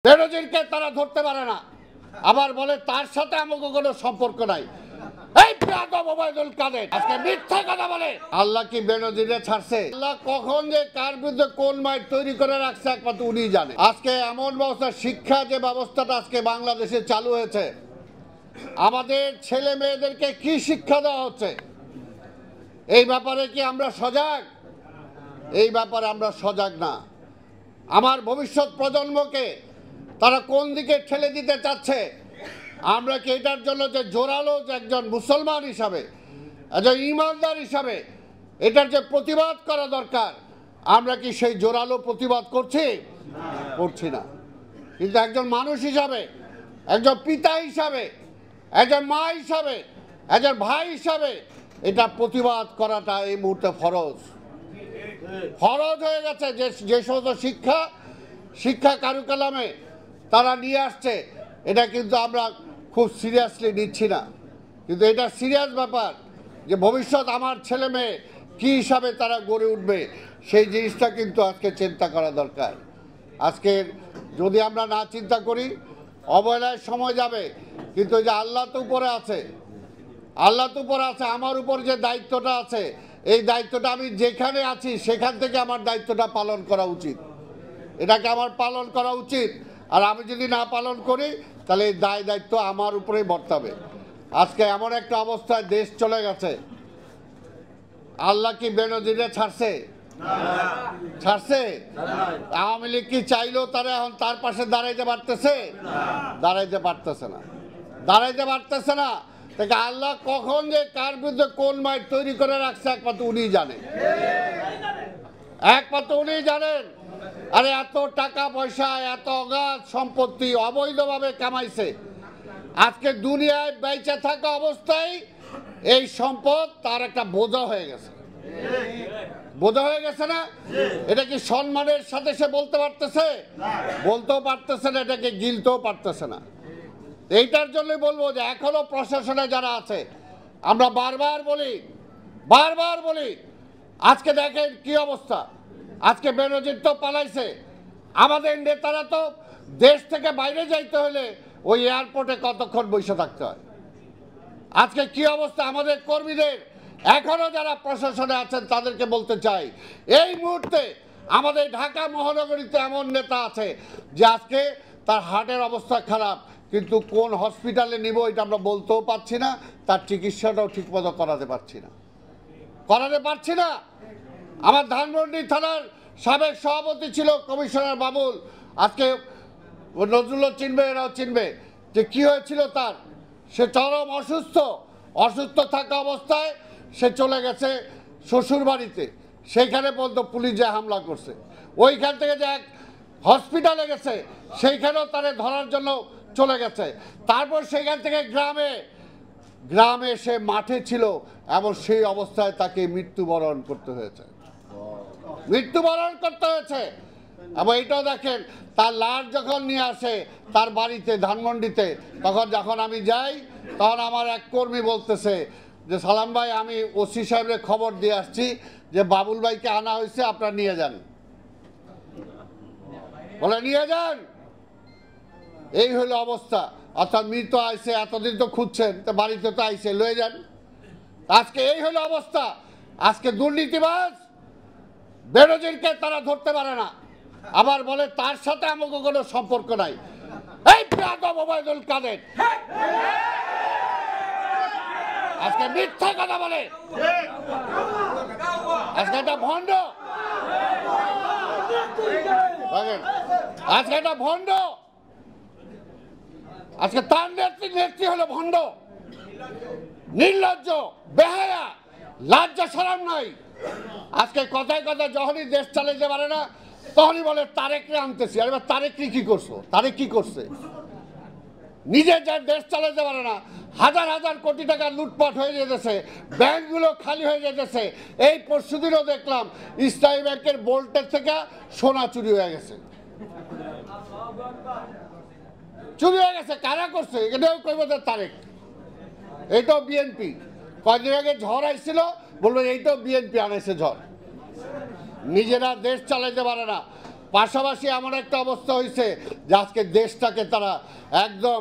বেনজিরকে তারা ধরতে পারে না, আবার বলে তার সাথে আমাকে কোনো সম্পর্ক নাই। এই বেয়াদব ওবায়দুল কাদের আজকে মিথ্যা কথা বলে। আল্লাহ কি বেনজিরে ছাড়ছে? আল্লাহ কখন যে কার বিরুদ্ধে কোন মাইট তৈরি করে রাখছে একমাত্র উনিই জানে। আজকে এমন ব্যবস্থা, শিক্ষা যে ব্যবস্থাটা আজকে বাংলাদেশে চালু হয়েছে, আমাদের ছেলে মেয়েদেরকে কি শিক্ষা দেওয়া হচ্ছে এই ব্যাপারে কি আমরা সজাগ? এই ব্যাপারে আমরা সজাগ না। আমার ভবিষ্যৎ প্রজন্মকে তারা কোন দিকে ঠেলে দিতে চাচ্ছে, আমরা কি এটার জন্য যে জোরালো যে একজন মুসলমান হিসাবে, একজন ইমানদার হিসাবে এটার যে প্রতিবাদ করা দরকার, আমরা কি সেই জোরালো প্রতিবাদ করছি না। কিন্তু একজন মানুষ হিসাবে, একজন পিতা হিসাবে, একজন মা হিসাবে, একজন ভাই হিসাবে এটা প্রতিবাদ করাটা এই মুহূর্তে ফরজ হয়ে গেছে। যে সমস্ত শিক্ষা কারিকুলামে তারা নিয়ে আসছে, এটা কিন্তু আমরা খুব সিরিয়াসলি নিচ্ছি না। কিন্তু এটা সিরিয়াস ব্যাপার যে ভবিষ্যৎ আমার ছেলে মেয়ে কী হিসাবে তারা গড়ে উঠবে, সেই জিনিসটা কিন্তু আজকে চিন্তা করা দরকার। আজকে যদি আমরা না চিন্তা করি, অবহেলায় সময় যাবে। কিন্তু যে আল্লাহ তো উপরে আছে, আমার উপর যে দায়িত্বটা আছে, এই দায়িত্বটা আমি যেখানে আছি সেখান থেকে আমার দায়িত্বটা পালন করা উচিত। এটাকে আমার পালন করা উচিত। আর আমি যদি না পালন করি তাহলে এই দায়িত্ব আমার উপরেই বর্তাবে। আজকে এমন একটা অবস্থায় দেশ চলে গেছে, আল্লাহ কি বেনজিরে ছাড়ছে? আওয়ামী লীগ কি চাইলেও তারা এখন তার পাশে দাঁড়াইতে পারতেছে না। তাকে আল্লাহ কখন যে কার বিরুদ্ধে কোন মাইট তৈরি করে রাখছে একমাত্র উনিই জানেন। আরে এত টাকা পয়সা, এত অগাধ সম্পত্তি অবৈধভাবে কামাইছে, আজকে দুনিয়ায় বেঁচে থাকা অবস্থায় এই সম্পদ তার একটা বোঝা হয়ে গেছে না। এটা কি সম্মানের সাথে সে বলতেও পারতেছে না, এটাকে গিলতেও পারতেছে না। এইটার জন্যই বলবো যে এখনো প্রশাসনে যারা আছে, আমরা বারবার বলি আজকে দেখেন কি অবস্থা। আজকে বেনজির তো পালাইছে, আমাদের নেতারা তো দেশ থেকে বাইরে যাইতে হলে ওই এয়ারপোর্টে কতক্ষণ বসে থাকতে হয়। আজকে কি অবস্থা আমাদের কর্মীদের। এখনো যারা প্রশাসনে আছেন তাদেরকে বলতে চাই, এই মুহূর্তে আমাদের ঢাকা মহানগরীতে এমন নেতা আছে যে আজকে তার হার্টের অবস্থা খারাপ, কিন্তু কোন হসপিটালে নিব এটা আমরা বলতেও পারছি না, তার চিকিৎসাটাও ঠিকমতো করাতে পারছি না। আমার ধানমন্ডি থানার সাবেক সভাপতি ছিল কমিশনার বাবুল, আজকে নজরুলও চিনবে, এরাও চিনবে যে কি হয়েছিল তার। সে চরম অসুস্থ থাকা অবস্থায় সে চলে গেছে শ্বশুর বাড়িতে, সেইখানে পর্যন্ত পুলিশ যে হামলা করছে। ওইখান থেকে যে এক হসপিটালে গেছে, সেইখানেও তারে ধরার জন্য চলে গেছে। তারপর সেখান থেকে গ্রামে সে মাঠে ছিল, এবং সেই অবস্থায় তাকে মৃত্যুবরণ করতে হয়েছে। এবং এটাও দেখেন, তার লাশ যখন নিয়ে আসে তার বাড়িতে ধানমন্ডিতে, যখন আমি যাই তখন আমার এক কর্মী বলতেছে যে সালাম ভাই, আমি ওসি সাহেবের খবর দিয়ে আসছি যে বাবুল ভাইকে আনা হয়েছে, আপনারা নিয়ে যান। এই হলো অবস্থা। অর্থাৎ মৃত আইসে, এতদিন তো খুঁজছেন, তো বাড়িতে তো আইসে, লয়ে যান। আজকে এই হলো অবস্থা। আজকে দুর্নীতিবাজ বেনজিরকে তারা ধরতে পারে না, আবার বলে তার সাথে আমাকে কোনো সম্পর্ক নাই। এই বেয়াদব ওবায়দুল কাদের আজকে মিথ্যা কথা বলে। আজকে একটা ভণ্ড, আজকে তার নেত্রী হলো ভণ্ড, নির্লজ্জ, বেহায়া, লজ্জা শরম নাই। আজকে কথায় যখনই দেশ চালাইতে পারে না তখনই বলে তারেকরে আনতেছি। আর এবার তারেক কি করছে? নিজে যা দেশ চালাইতে পারে না, হাজার কোটি টাকা লুটপাট হয়ে যেতেছে, ব্যাংকগুলো খালি হয়ে যেতেছে। এই পরশুদিনও দেখলাম ইসলামী ব্যাংকের বোল্টের থেকে সোনা চুরি হয়ে গেছে। কারা করছে? এটাও কইব তারেক, এইটাও বিএনপি। কয়েকদিন আগে ঝড় আইছিল, বলবো এইটাও বিএনপি আনাইছে ঝড়। নিজেরা দেশ চালাইতে পারে না, পাশাপাশি এমন একটা অবস্থা হয়েছে যে আজকে দেশটাকে তারা একদম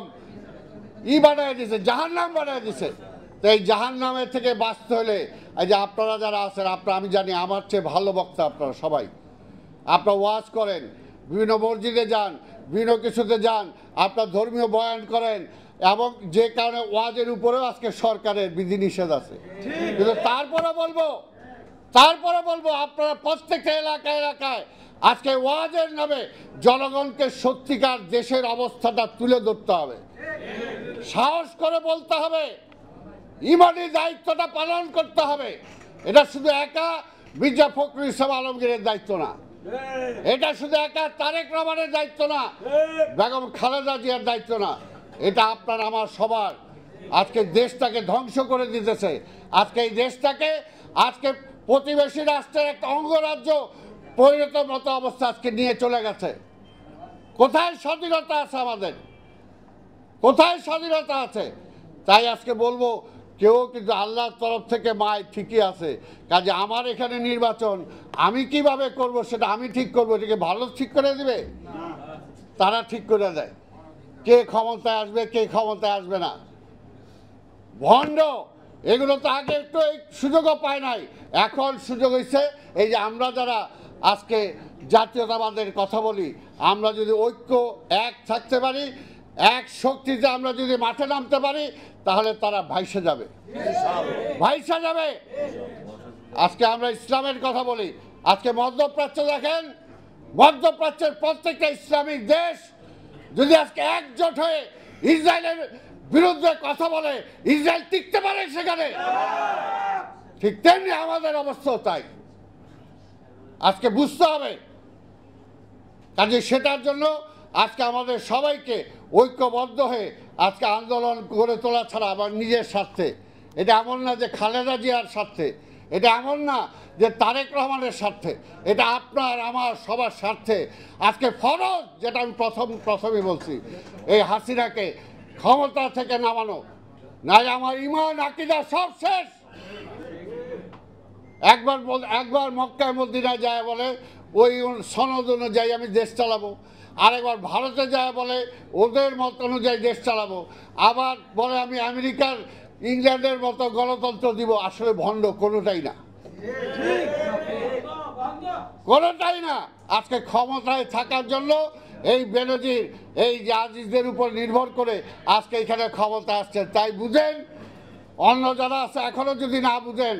বানায় দিছে, জাহান্নাম বানায় দিছে। তো এই জাহান্নামের থেকে বাঁচতে হলে এই যে আপনারা যারা আছেন, আমি জানি আমার চেয়ে ভালো বক্তা আপনারা সবাই, আপনারা ওয়াজ করেন, বিভিন্ন মসজিদে যান, বিভিন্ন কিছুতে যান, আপনার ধর্মীয় বয়ান করেন, এবং যে কারণে ওয়াজের উপরেও আজকে সরকারের বিধিনিষেধ আছে। কিন্তু তারপরে বলবো আপনারা প্রত্যেকটা এলাকায় আজকে ওয়াজের নামে জনগণকে সত্যিকার দেশের অবস্থাটা তুলে ধরতে হবে, সাহস করে বলতে হবে, ইমানি দায়িত্বটা পালন করতে হবে। এটা শুধু একা মির্জা ফখরুল ইসলাম আলমগীরের দায়িত্ব না, এটা শুধু একা তারেক রহমানের দায়িত্ব না, বেগম খালেদা জিয়ার দায়িত্ব না, এটা আপনার আমার সবার। আজকে দেশটাকে ধ্বংস করে দিতেছে, আজকে এই দেশটাকে আজকে প্রতিবেশী রাষ্ট্রের একটা অঙ্গরাজ্য পরিণত মতো অবস্থা আজকে নিয়ে চলে গেছে। কোথায় স্বাধীনতা আছে আমাদের? কোথায় স্বাধীনতা আছে? তাই আজকে বলবো, কেউ কিন্তু আল্লাহর তরফ থেকে মায় ঠিকই আছে, কাজে আমার এখানে নির্বাচন আমি কিভাবে করব সেটা আমি ঠিক করবো, এটাকে ভালো ঠিক করে দিবে? তারা ঠিক করে দেয় কে ক্ষমতায় আসবে, কে ক্ষমতায় আসবে না। ভণ্ড এগুলো তো আগে একটু এই সুযোগও পায় নাই, এখন সুযোগ হয়েছে। এই যে আমরা যারা আজকে জাতীয়তাবাদের কথা বলি, আমরা যদি ঐক্য এক থাকতে পারি, এক শক্তিতে আমরা যদি মাঠে নামতে পারি, তাহলে তারা ভাইসে যাবে। আজকে আমরা ইসলামের কথা বলি, আজকে মধ্যপ্রাচ্য দেখেন, মধ্যপ্রাচ্যের প্রত্যেকটা ইসলামিক দেশ যদি আজকে একজোট হয়ে ইসরায়েলের বিরুদ্ধে কথা বলে, ইসরায়েল টিকতে পারে সেখানে। ঠিক তেমনি আমাদের অবস্থাও তাই। আজকে বুঝতে হবে, কাজে সেটার জন্য আজকে আমাদের সবাইকে ঐক্যবদ্ধ হয়ে আজকে আন্দোলন গড়ে তোলা ছাড়া আবার নিজের স্বার্থে, এটা এমন না যে খালেদা জিয়ার স্বার্থে, এটা এমন না যে তারেক রহমানের স্বার্থে, এটা আপনার আমার সবার স্বার্থে। আজকে ফরজ, যেটা আমি প্রথমে বলছি, এই হাসিনাকে ক্ষমতা থেকে নামানো, নাই আমার ইমান আকীদা সব শেষ। একবার মক্কায় মদিনায় যায় বলে ওই সনদ অনুযায়ী আমি দেশ চালাবো, আরেকবার ভারতে যায় বলে ওদের মত অনুযায়ী দেশ চালাবো, আবার বলে আমি আমেরিকার ইংল্যান্ডের মতো গণতন্ত্র দিব। আসলে ভণ্ড, কোনোটাই না, কোনোটাই না। আজকে ক্ষমতায় থাকার জন্য এই বেনজির, এই আজিজদের উপর নির্ভর করে আজকে এখানে ক্ষমতা আসছে। তাই বুঝেন, অন্য যারা আছে এখনো যদি না বুঝেন,